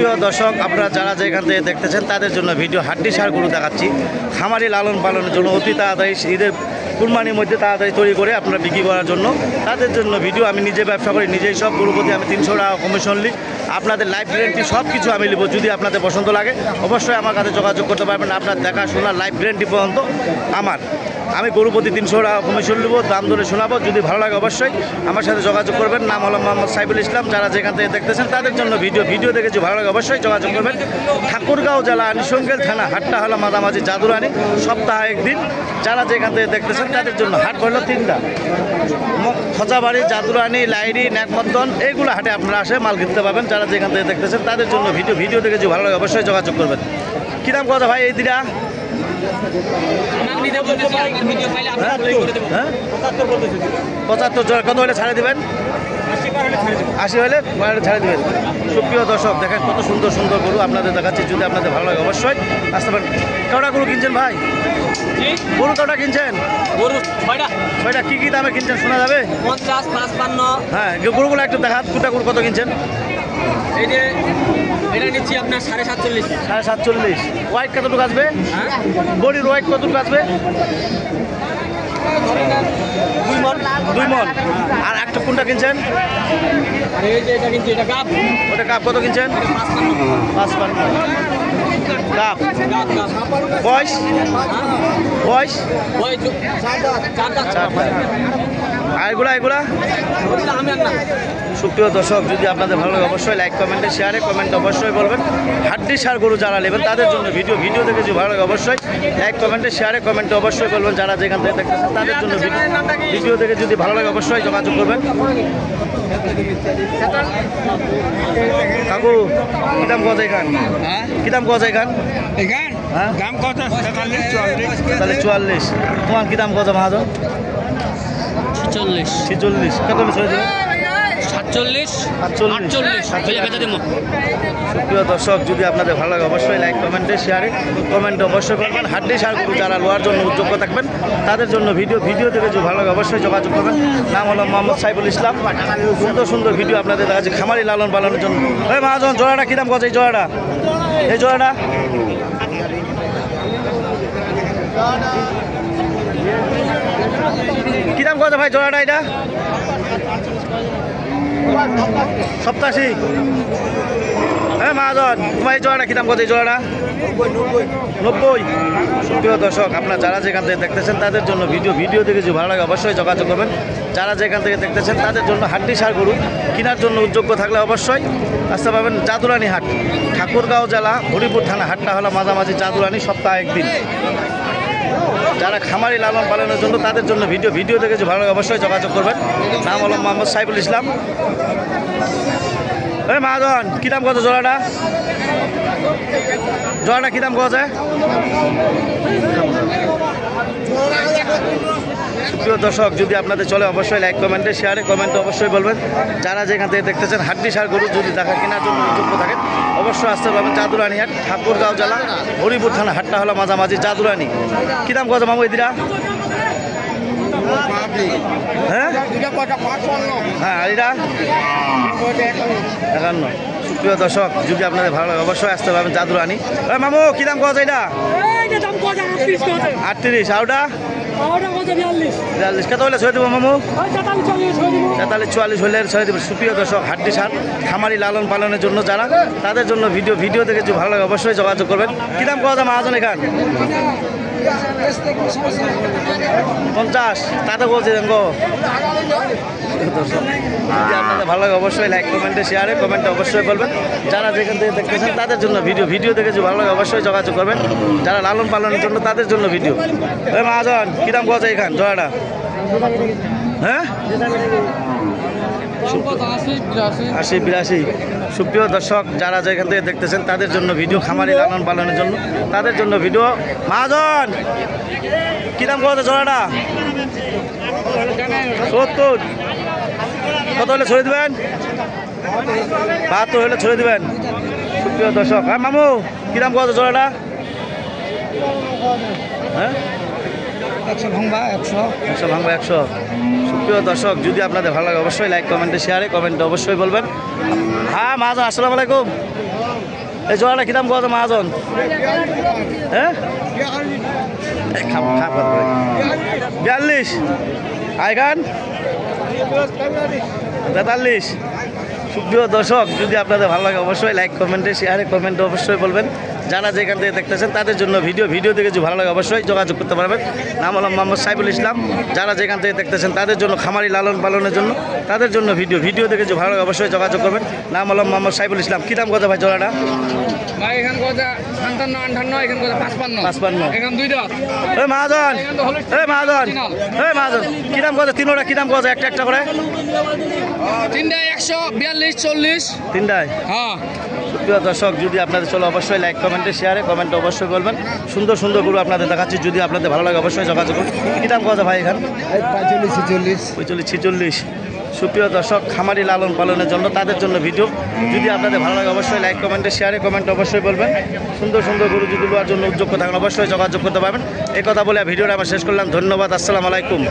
সুপ্রিয় দর্শক, আপনারা যারা যেখান থেকে দেখতেছেন তাদের জন্য ভিডিও হাড্ডি সার গরু দেখাচ্ছি। খামারি লালন পালনের জন্য অতি তাড়াতাড়ি ঈদের কুরবানির মধ্যে তাড়াতাড়ি তৈরি করে আপনারা বিক্রি করার জন্য তাদের জন্য ভিডিও। আমি নিজে ব্যবসা করি, নিজেই সব গরু প্রতি আমি 300 টাকা কমিশন নিই। আপনাদের লাইফ গ্যারেন্টি সব কিছু আমি নেব। যদি আপনাদের পছন্দ লাগে অবশ্যই আমার কাছে যোগাযোগ করতে পারবেন। আপনার দেখাশোনা লাইফ গ্যারেন্টি পর্যন্ত আমার। আমি গরু প্রতি 300 টাকা কমিশন নেব, দাম ধরে শোনাবো। যদি ভালো লাগে অবশ্যই আমার সাথে যোগাযোগ করবেন। নাম হলো মোহাম্মদ সাইফুল ইসলাম। যারা যেখান থেকে দেখতেছেন তাদের জন্য ভিডিও দেখে যদি ভালো লাগে অবশ্যই যোগাযোগ করবেন। ঠাকুরগাঁও জেলা নিসঙ্গেল থানা, হাটটা হলো মাঝামাঝি জাদুরানি, সপ্তাহে একদিন। যারা যেখান থেকে দেখতেছেন তাদের জন্য হাট পড়লো 3টা, খোঁচাবাড়ি, জাদুরানি, লাইরি, ন্যাকমদ্দন, এইগুলো হাটে আপনারা আসে মাল কিনতে পাবেন। যারা যেখান থেকে দেখতেছেন তাদের জন্য ভিডিও দেখে যদি ভালো লাগে অবশ্যই যোগাযোগ করবেন। কী দাম কথা ভাই এই দিটা? 75 জোড়া। কত হলে ছাড়ে দেবেন? 80 হলে ছাড়ে দেবেন। সুপ্রিয় দর্শক, দেখেন কত সুন্দর সুন্দর গরু আপনাদের দেখাচ্ছি। যদি আপনাদের ভালো লাগে অবশ্যই আসতে পারেন। কটা গরু কিনছেন ভাই? গরু কটা কিনছেন? গরু 6টা। কী দামে কিনছেন শোনা যাবে? 50, 55। হ্যাঁ, গরুগুলো একটু দেখান। কোটা গরু কত কিনছেন? এই যে এটা নিচ্ছি আপনার 47.5। 47.5। ওয়াইট কতটুকু আসবে? বডির ওয়াইট কতটুকু আসবে? 2 মণ। আর একটা কোনটা কিনছেন? আর এই যে এটা কিনছি, এটা গাব। ওটা কাপ কত কিনছেন? 55। কাপ বয়স আর এগুলা সুপ্রিয় দর্শক, যদি আপনাদের ভালো লাগে অবশ্যই লাইক, কমেন্টে, শেয়ারে, কমেন্টে অবশ্যই বলবেন। হাড্ডি সার গরু যারা নেবেন তাদের জন্য ভিডিও দেখে যদি ভালো লাগে অবশ্যই লাইক, কমেন্টে, শেয়ারে, কমেন্টে অবশ্যই বলবেন। যারা যেখান থেকে দেখতেছেন তাদের জন্য ভিডিও দেখে যদি ভালো লাগে অবশ্যই যোগাযোগ করবেন। কাকু কি দাম কথা এখান? কি দাম কথা এখান? হ্যাঁ, দাম কত? 44। তোমার কি দাম কথা মহাজন? 46। কত ছেড়ে দেবেন? 47, 48 সুপ্রিয় দর্শক, যদি আপনাদের ভালো লাগে অবশ্যই লাইক, কমেন্টে, শেয়ারে, কমেন্টে অবশ্যই করবেন। হাড্ডি সার গরু যারা লোয়ার জন্য উদ্যোগ্য থাকবেন তাদের জন্য ভিডিও দেখে যদি ভালো লাগে অবশ্যই যোগাযোগ করবেন। নাম হলো মোহাম্মদ সাইফুল ইসলাম। সুন্দর ভিডিও আপনাদের দেখাচ্ছি খামারি লালন পালনের জন্য। ওই মহাজন, জোড়াটা কী দাম কথা? এই জোড়াটা কী দাম কথা ভাই? জোড়াটা এটা 87। হ্যাঁ মহাজন, তোমার এই জোড়াটা কী দাম কথা? এই জোড়াটা 90। সুপ্রিয় দর্শক, আপনারা যারা যেখান থেকে দেখতেছেন তাদের জন্য ভিডিও দেখে যদি ভালো লাগে অবশ্যই যোগাযোগ করবেন। যারা যেখান থেকে দেখতেছেন তাদের জন্য হাড্ডি সার গরু কেনার জন্য উদ্যোগ্য থাকলে অবশ্যই আসতে পারবেন। জাদুরানি হাট, ঠাকুরগাঁও জেলা, হরিপুর থানা, হাটটা হলো মাঝামাঝি জাদুরানি, সপ্তাহে একদিন। যারা খামারি লালন পালনের জন্য তাদের জন্য ভিডিও দেখে যদি ভালো লাগে অবশ্যই যোগাযোগ করবেন। নাম হলো মোহাম্মদ সাইফুল ইসলাম। এই মহাজন, কী দাম কত জোড়াটা? কী দাম কত? প্রিয় দর্শক, যদি আপনাদের চলে অবশ্যই লাইক, কমেন্টে, শেয়ারে, কমেন্টে অবশ্যই বলবেন। যারা যেখান থেকে দেখতেছেন হাড্ডি সার গরু যদি দেখা কেনার জন্য যোগ্য থাকেন অবশ্যই আসতে পারবেন। জাদুরানি হাট, ঠাকুরগাঁও জেলা, হরিপুর থানা, হাটটা হলো মাঝামাঝি জাদুরানি। কী দাম কত মামু এদিরা? হ্যাঁ, আর এটা 51। সুপ্রিয় দর্শক, যদি আপনাদের ভালো লাগে অবশ্যই আসতে পারবেন জাদুরানি। মামু কী দাম কত? এটা 38। আর ওটা 42। কত হলে ছেড়ে দেবো মামু? 44 হলে ছেড়ে দেবো। সুপ্রিয় দর্শক, হাড্ডি সার খামারি লালন পালনের জন্য যারা তাদের জন্য ভিডিও দেখে যদি ভালো লাগে অবশ্যই যোগাযোগ করবেন। কী দাম কত মহাজন এখান? 50। তাতে বলছি গো। যদি আপনাদের ভালো লাগে অবশ্যই লাইক, কমেন্টে, শেয়ারে, কমেন্টে অবশ্যই বলবেন। যারা যেখান থেকে দেখতেছেন তাদের জন্য ভিডিও দেখে যদি ভালো লাগে অবশ্যই যোগাযোগ করবেন। যারা লালন পালনের জন্য তাদের জন্য ভিডিও। ওই মহাজন, কী দাম কথা এখান জোড়াটা? হ্যাঁ, 80-82। সুপ্রিয় দর্শক, যারা যেখান থেকে দেখতেছেন তাদের জন্য খামারি লালন পালনের জন্য তাদের জন্য মহাজন, কী দাম কত জোড়াটা? 70। কত হলে ছেড়ে দেবেন? 72 হলে ছেড়ে দেবেন। সুপ্রিয় দর্শক, হ্যাঁ মামু, কী দাম কত জোড়াটা? হ্যাঁ, 100 ভাঙবা 100। সুপ্রিয় দর্শক, যদি আপনাদের ভালো লাগে অবশ্যই লাইক, কমেন্টে, শেয়ারে, কমেন্টে অবশ্যই বলবেন। হ্যাঁ মহাজন, আসসালামু আলাইকুম। এই জোড়াটা কী দাম কত মহাজন? হ্যাঁ 42 আইগান 43। সুপ্রিয় দর্শক, যদি আপনাদের ভালো লাগে অবশ্যই লাইক কমেন্টে শেয়ারে কমেন্টে অবশ্যই বলবেন। যারা যেখান থেকে দেখতেছেন তাদের জন্য ভিডিও দেখে যদি ভালো লাগে অবশ্যই যোগাযোগ করতে পারবেন। নাম হলো মোহাম্মদ সাইফুল ইসলাম। যারা যেখান থেকে দেখতেছেন তাদের জন্য খামারি লালন পালনের জন্য তাদের জন্য ভিডিও দেখে যদি ভালো লাগে অবশ্যই যোগাযোগ করবেন। নাম হলো মোহাম্মদ সাইফুল ইসলাম। কী দাম কত ভাই জোড়াটা? ভাই এখান কথা 57 58 এখান কথা 55 55 এখান দুইটা এই মহাজন কী দাম কত? তিনোটা কী দাম কত? একটা করে তিনটায় 142 40 তিনটায়। হ্যাঁ প্রিয় দর্শক, যদি আপনাদের চলো অবশ্যই লাইক কমেন্টে শেয়ারে কমেন্টে অবশ্যই বলবেন। সুন্দর গরু আপনাদের দেখাচ্ছি, যদি আপনাদের ভালো লাগে অবশ্যই যোগাযোগ করুন। কী দাম কত ভাই এখান? 45 46। সুপ্রিয় দর্শক, খামারি লালন পালনের জন্য তাদের জন্য ভিডিও, যদি আপনাদের ভালো লাগে অবশ্যই লাইক কমেন্টে শেয়ারে কমেন্টে অবশ্যই বলবেন। সুন্দর গরু যদি নেওয়ার জন্য উদ্যোগ থাকেন অবশ্যই যোগাযোগ করতে পারবেন। এই কথা বলে ভিডিওটা আমরা শেষ করলাম। ধন্যবাদ। আসসালামু আলাইকুম।